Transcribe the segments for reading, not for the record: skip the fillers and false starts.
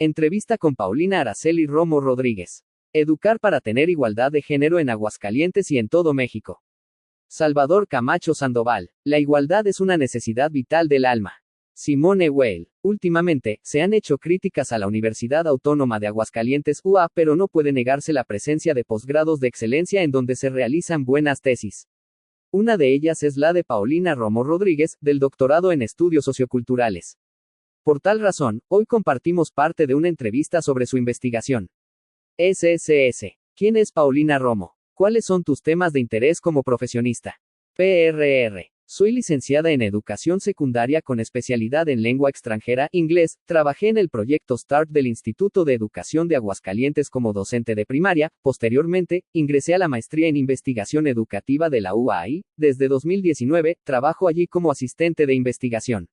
Entrevista con Paulina Araceli Romo Rodríguez. Educar para tener igualdad de género en Aguascalientes y en todo México. Salvador Camacho Sandoval. La igualdad es una necesidad vital del alma. Simone Weil. Últimamente, se han hecho críticas a la Universidad Autónoma de Aguascalientes UA, pero no puede negarse la presencia de posgrados de excelencia en donde se realizan buenas tesis. Una de ellas es la de Paulina Romo Rodríguez, del doctorado en estudios socioculturales. Por tal razón, hoy compartimos parte de una entrevista sobre su investigación. SSS. ¿Quién es Paulina Romo? ¿Cuáles son tus temas de interés como profesionista? PRR. Soy licenciada en Educación Secundaria con especialidad en lengua extranjera, inglés. Trabajé en el proyecto START del Instituto de Educación de Aguascalientes como docente de primaria. Posteriormente, ingresé a la maestría en Investigación Educativa de la UAI. Desde 2019, trabajo allí como asistente de investigación.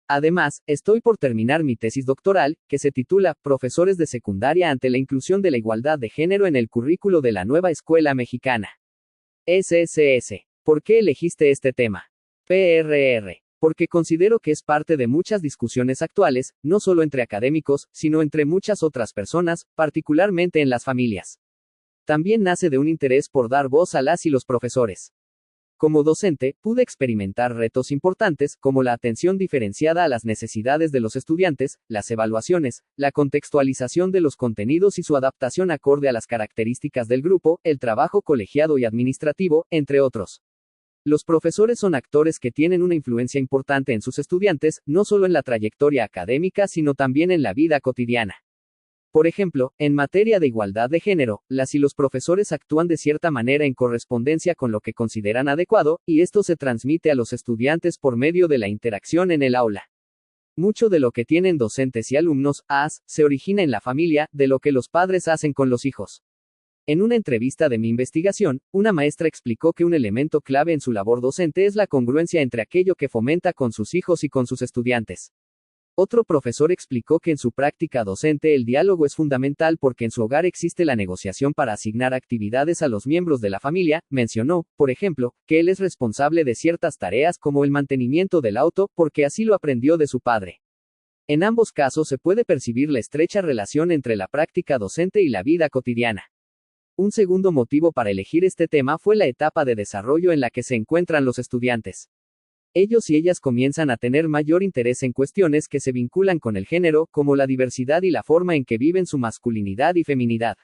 Además, estoy por terminar mi tesis doctoral, que se titula Profesores de Secundaria ante la inclusión de la igualdad de género en el currículo de la nueva escuela mexicana. SSS. ¿Por qué elegiste este tema? PRR. Porque considero que es parte de muchas discusiones actuales, no solo entre académicos, sino entre muchas otras personas, particularmente en las familias. También nace de un interés por dar voz a las y los profesores. Como docente, pude experimentar retos importantes, como la atención diferenciada a las necesidades de los estudiantes, las evaluaciones, la contextualización de los contenidos y su adaptación acorde a las características del grupo, el trabajo colegiado y administrativo, entre otros. Los profesores son actores que tienen una influencia importante en sus estudiantes, no solo en la trayectoria académica, sino también en la vida cotidiana. Por ejemplo, en materia de igualdad de género, las y los profesores actúan de cierta manera en correspondencia con lo que consideran adecuado, y esto se transmite a los estudiantes por medio de la interacción en el aula. Mucho de lo que tienen docentes y alumnos, se origina en la familia, de lo que los padres hacen con los hijos. En una entrevista de mi investigación, una maestra explicó que un elemento clave en su labor docente es la congruencia entre aquello que fomenta con sus hijos y con sus estudiantes. Otro profesor explicó que en su práctica docente el diálogo es fundamental porque en su hogar existe la negociación para asignar actividades a los miembros de la familia. Mencionó, por ejemplo, que él es responsable de ciertas tareas como el mantenimiento del auto, porque así lo aprendió de su padre. En ambos casos se puede percibir la estrecha relación entre la práctica docente y la vida cotidiana. Un segundo motivo para elegir este tema fue la etapa de desarrollo en la que se encuentran los estudiantes. Ellos y ellas comienzan a tener mayor interés en cuestiones que se vinculan con el género, como la diversidad y la forma en que viven su masculinidad y feminidad.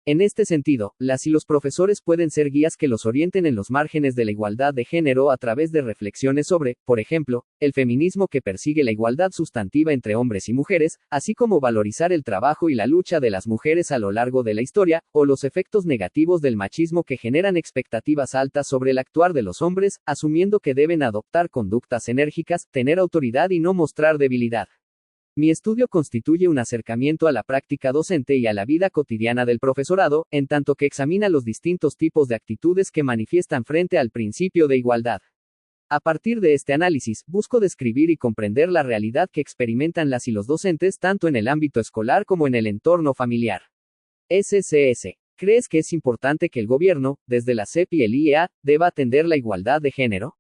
En este sentido, las y los profesores pueden ser guías que los orienten en los márgenes de la igualdad de género a través de reflexiones sobre, por ejemplo, el feminismo que persigue la igualdad sustantiva entre hombres y mujeres, así como valorizar el trabajo y la lucha de las mujeres a lo largo de la historia, o los efectos negativos del machismo que generan expectativas altas sobre el actuar de los hombres, asumiendo que deben adoptar conductas enérgicas, tener autoridad y no mostrar debilidad. Mi estudio constituye un acercamiento a la práctica docente y a la vida cotidiana del profesorado, en tanto que examina los distintos tipos de actitudes que manifiestan frente al principio de igualdad. A partir de este análisis, busco describir y comprender la realidad que experimentan las y los docentes tanto en el ámbito escolar como en el entorno familiar. SSS. ¿Crees que es importante que el gobierno, desde la SEP y el IEA, deba atender la igualdad de género?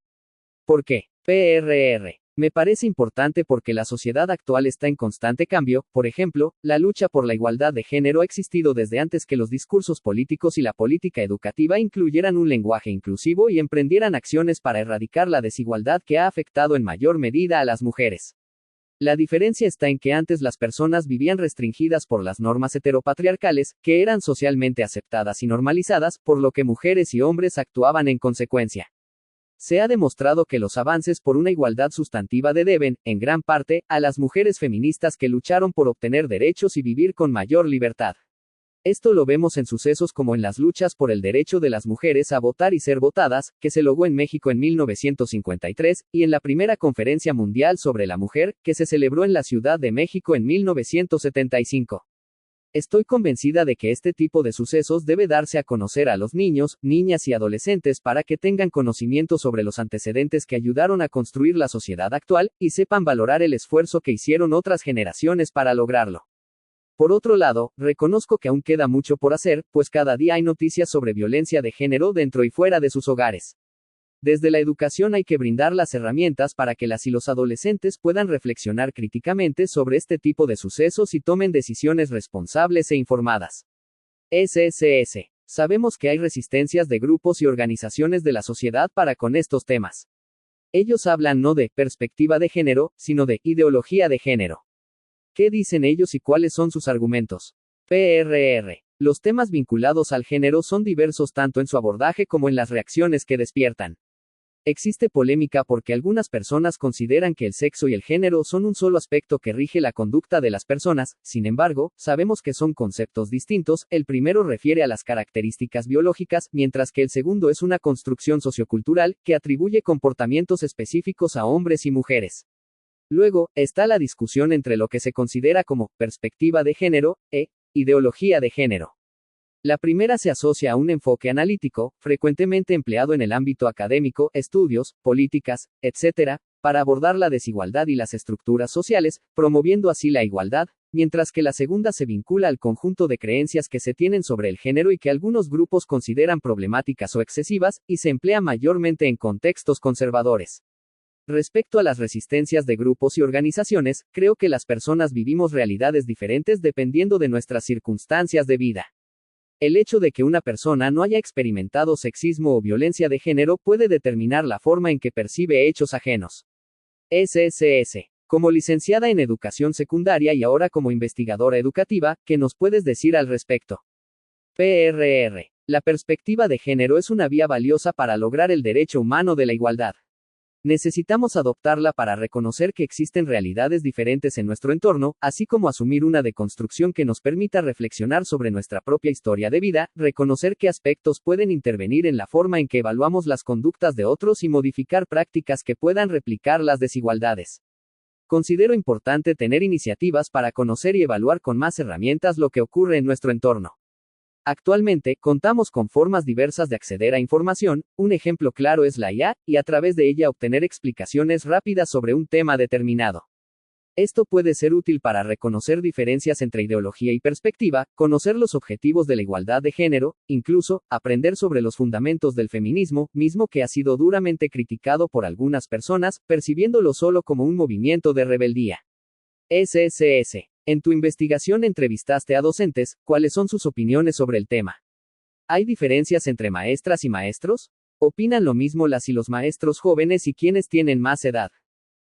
¿Por qué? PRR. Me parece importante porque la sociedad actual está en constante cambio. Por ejemplo, la lucha por la igualdad de género ha existido desde antes que los discursos políticos y la política educativa incluyeran un lenguaje inclusivo y emprendieran acciones para erradicar la desigualdad que ha afectado en mayor medida a las mujeres. La diferencia está en que antes las personas vivían restringidas por las normas heteropatriarcales, que eran socialmente aceptadas y normalizadas, por lo que mujeres y hombres actuaban en consecuencia. Se ha demostrado que los avances por una igualdad sustantiva deben, en gran parte, a las mujeres feministas que lucharon por obtener derechos y vivir con mayor libertad. Esto lo vemos en sucesos como en las luchas por el derecho de las mujeres a votar y ser votadas, que se logró en México en 1953, y en la primera Conferencia Mundial sobre la Mujer, que se celebró en la Ciudad de México en 1975. Estoy convencida de que este tipo de sucesos debe darse a conocer a los niños, niñas y adolescentes para que tengan conocimiento sobre los antecedentes que ayudaron a construir la sociedad actual, y sepan valorar el esfuerzo que hicieron otras generaciones para lograrlo. Por otro lado, reconozco que aún queda mucho por hacer, pues cada día hay noticias sobre violencia de género dentro y fuera de sus hogares. Desde la educación hay que brindar las herramientas para que las y los adolescentes puedan reflexionar críticamente sobre este tipo de sucesos y tomen decisiones responsables e informadas. SSS. Sabemos que hay resistencias de grupos y organizaciones de la sociedad para con estos temas. Ellos hablan no de perspectiva de género, sino de ideología de género. ¿Qué dicen ellos y cuáles son sus argumentos? PRR. Los temas vinculados al género son diversos tanto en su abordaje como en las reacciones que despiertan. Existe polémica porque algunas personas consideran que el sexo y el género son un solo aspecto que rige la conducta de las personas. Sin embargo, sabemos que son conceptos distintos. El primero refiere a las características biológicas, mientras que el segundo es una construcción sociocultural que atribuye comportamientos específicos a hombres y mujeres. Luego, está la discusión entre lo que se considera como perspectiva de género e ideología de género. La primera se asocia a un enfoque analítico, frecuentemente empleado en el ámbito académico, estudios, políticas, etc., para abordar la desigualdad y las estructuras sociales, promoviendo así la igualdad, mientras que la segunda se vincula al conjunto de creencias que se tienen sobre el género y que algunos grupos consideran problemáticas o excesivas, y se emplea mayormente en contextos conservadores. Respecto a las resistencias de grupos y organizaciones, creo que las personas vivimos realidades diferentes dependiendo de nuestras circunstancias de vida. El hecho de que una persona no haya experimentado sexismo o violencia de género puede determinar la forma en que percibe hechos ajenos. SSS. Como licenciada en educación secundaria y ahora como investigadora educativa, ¿qué nos puedes decir al respecto? PRR. La perspectiva de género es una vía valiosa para lograr el derecho humano de la igualdad. Necesitamos adoptarla para reconocer que existen realidades diferentes en nuestro entorno, así como asumir una deconstrucción que nos permita reflexionar sobre nuestra propia historia de vida, reconocer qué aspectos pueden intervenir en la forma en que evaluamos las conductas de otros y modificar prácticas que puedan replicar las desigualdades. Considero importante tener iniciativas para conocer y evaluar con más herramientas lo que ocurre en nuestro entorno. Actualmente, contamos con formas diversas de acceder a información. Un ejemplo claro es la IA, y a través de ella obtener explicaciones rápidas sobre un tema determinado. Esto puede ser útil para reconocer diferencias entre ideología y perspectiva, conocer los objetivos de la igualdad de género, incluso, aprender sobre los fundamentos del feminismo, mismo que ha sido duramente criticado por algunas personas, percibiéndolo solo como un movimiento de rebeldía. SSS. En tu investigación entrevistaste a docentes, ¿cuáles son sus opiniones sobre el tema? ¿Hay diferencias entre maestras y maestros? ¿Opinan lo mismo las y los maestros jóvenes y quienes tienen más edad?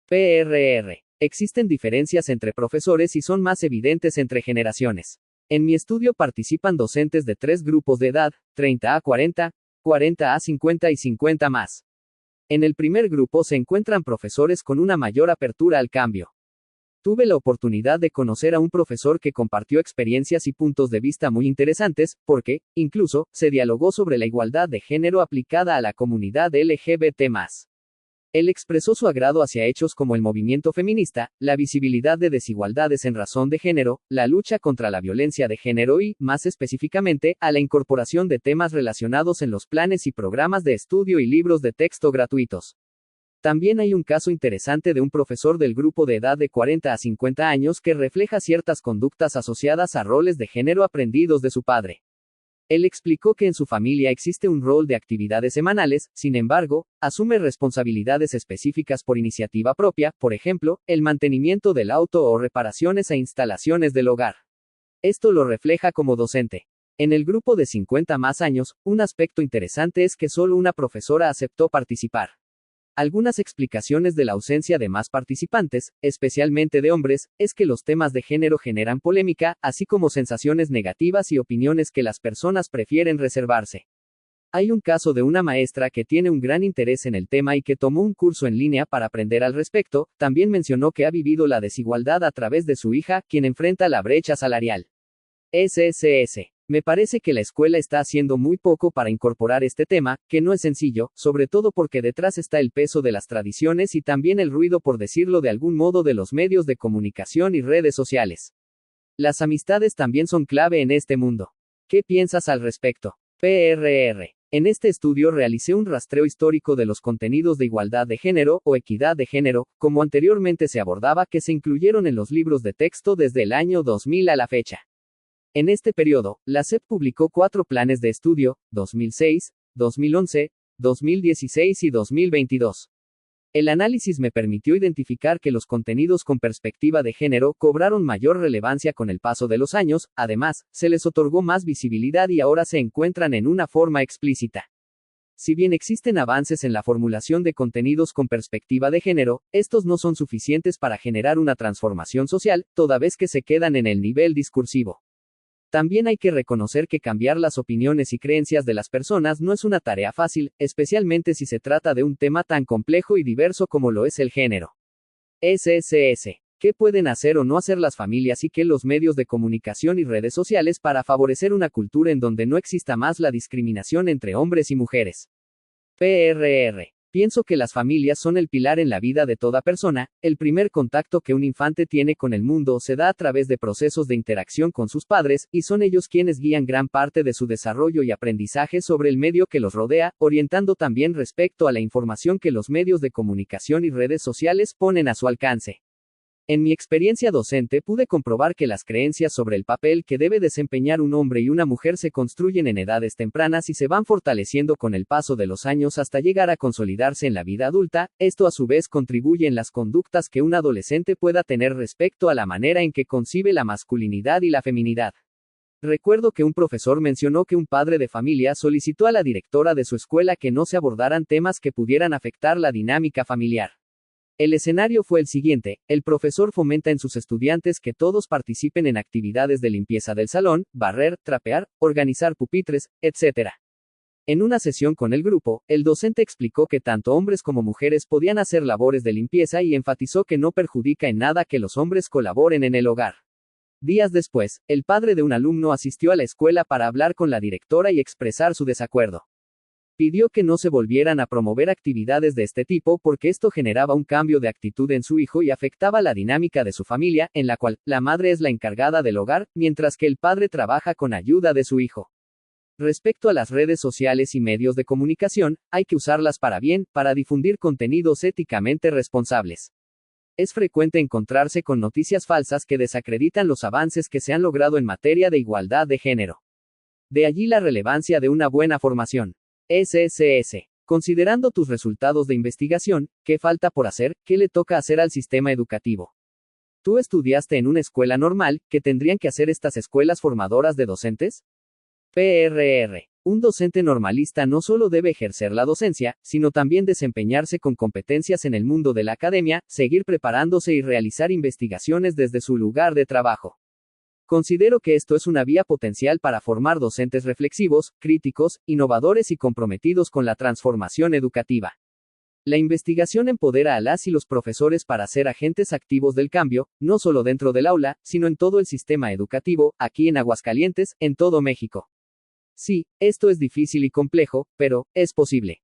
PRR. Existen diferencias entre profesores y son más evidentes entre generaciones. En mi estudio participan docentes de 3 grupos de edad, 30 a 40, 40 a 50 y 50 más. En el primer grupo se encuentran profesores con una mayor apertura al cambio. Tuve la oportunidad de conocer a un profesor que compartió experiencias y puntos de vista muy interesantes, porque, incluso, se dialogó sobre la igualdad de género aplicada a la comunidad LGBT+. Él expresó su agrado hacia hechos como el movimiento feminista, la visibilidad de desigualdades en razón de género, la lucha contra la violencia de género y, más específicamente, a la incorporación de temas relacionados en los planes y programas de estudio y libros de texto gratuitos. También hay un caso interesante de un profesor del grupo de edad de 40 a 50 años que refleja ciertas conductas asociadas a roles de género aprendidos de su padre. Él explicó que en su familia existe un rol de actividades semanales, sin embargo, asume responsabilidades específicas por iniciativa propia, por ejemplo, el mantenimiento del auto o reparaciones a instalaciones del hogar. Esto lo refleja como docente. En el grupo de 50 más años, un aspecto interesante es que solo una profesora aceptó participar. Algunas explicaciones de la ausencia de más participantes, especialmente de hombres, es que los temas de género generan polémica, así como sensaciones negativas y opiniones que las personas prefieren reservarse. Hay un caso de una maestra que tiene un gran interés en el tema y que tomó un curso en línea para aprender al respecto. También mencionó que ha vivido la desigualdad a través de su hija, quien enfrenta la brecha salarial. SSS. Me parece que la escuela está haciendo muy poco para incorporar este tema, que no es sencillo, sobre todo porque detrás está el peso de las tradiciones y también el ruido, por decirlo de algún modo, de los medios de comunicación y redes sociales. Las amistades también son clave en este mundo. ¿Qué piensas al respecto? PRR. En este estudio realicé un rastreo histórico de los contenidos de igualdad de género, o equidad de género, como anteriormente se abordaba, que se incluyeron en los libros de texto desde el año 2000 a la fecha. En este periodo, la SEP publicó 4 planes de estudio, 2006, 2011, 2016 y 2022. El análisis me permitió identificar que los contenidos con perspectiva de género cobraron mayor relevancia con el paso de los años, además, se les otorgó más visibilidad y ahora se encuentran en una forma explícita. Si bien existen avances en la formulación de contenidos con perspectiva de género, estos no son suficientes para generar una transformación social, toda vez que se quedan en el nivel discursivo. También hay que reconocer que cambiar las opiniones y creencias de las personas no es una tarea fácil, especialmente si se trata de un tema tan complejo y diverso como lo es el género. SSS. ¿Qué pueden hacer o no hacer las familias y qué los medios de comunicación y redes sociales para favorecer una cultura en donde no exista más la discriminación entre hombres y mujeres? PRR. Pienso que las familias son el pilar en la vida de toda persona. El primer contacto que un infante tiene con el mundo se da a través de procesos de interacción con sus padres, y son ellos quienes guían gran parte de su desarrollo y aprendizaje sobre el medio que los rodea, orientando también respecto a la información que los medios de comunicación y redes sociales ponen a su alcance. En mi experiencia docente pude comprobar que las creencias sobre el papel que debe desempeñar un hombre y una mujer se construyen en edades tempranas y se van fortaleciendo con el paso de los años hasta llegar a consolidarse en la vida adulta. Esto a su vez contribuye en las conductas que un adolescente pueda tener respecto a la manera en que concibe la masculinidad y la feminidad. Recuerdo que un profesor mencionó que un padre de familia solicitó a la directora de su escuela que no se abordaran temas que pudieran afectar la dinámica familiar. El escenario fue el siguiente: el profesor fomenta en sus estudiantes que todos participen en actividades de limpieza del salón, barrer, trapear, organizar pupitres, etc. En una sesión con el grupo, el docente explicó que tanto hombres como mujeres podían hacer labores de limpieza y enfatizó que no perjudica en nada que los hombres colaboren en el hogar. Días después, el padre de un alumno asistió a la escuela para hablar con la directora y expresar su desacuerdo. Pidió que no se volvieran a promover actividades de este tipo porque esto generaba un cambio de actitud en su hijo y afectaba la dinámica de su familia, en la cual la madre es la encargada del hogar, mientras que el padre trabaja con ayuda de su hijo. Respecto a las redes sociales y medios de comunicación, hay que usarlas para bien, para difundir contenidos éticamente responsables. Es frecuente encontrarse con noticias falsas que desacreditan los avances que se han logrado en materia de igualdad de género. De allí la relevancia de una buena formación. SSS. Considerando tus resultados de investigación, ¿qué falta por hacer? ¿Qué le toca hacer al sistema educativo? ¿Tú estudiaste en una escuela normal? ¿Qué tendrían que hacer estas escuelas formadoras de docentes? PRR. Un docente normalista no solo debe ejercer la docencia, sino también desempeñarse con competencias en el mundo de la academia, seguir preparándose y realizar investigaciones desde su lugar de trabajo. Considero que esto es una vía potencial para formar docentes reflexivos, críticos, innovadores y comprometidos con la transformación educativa. La investigación empodera a las y los profesores para ser agentes activos del cambio, no solo dentro del aula, sino en todo el sistema educativo, aquí en Aguascalientes, en todo México. Sí, esto es difícil y complejo, pero es posible.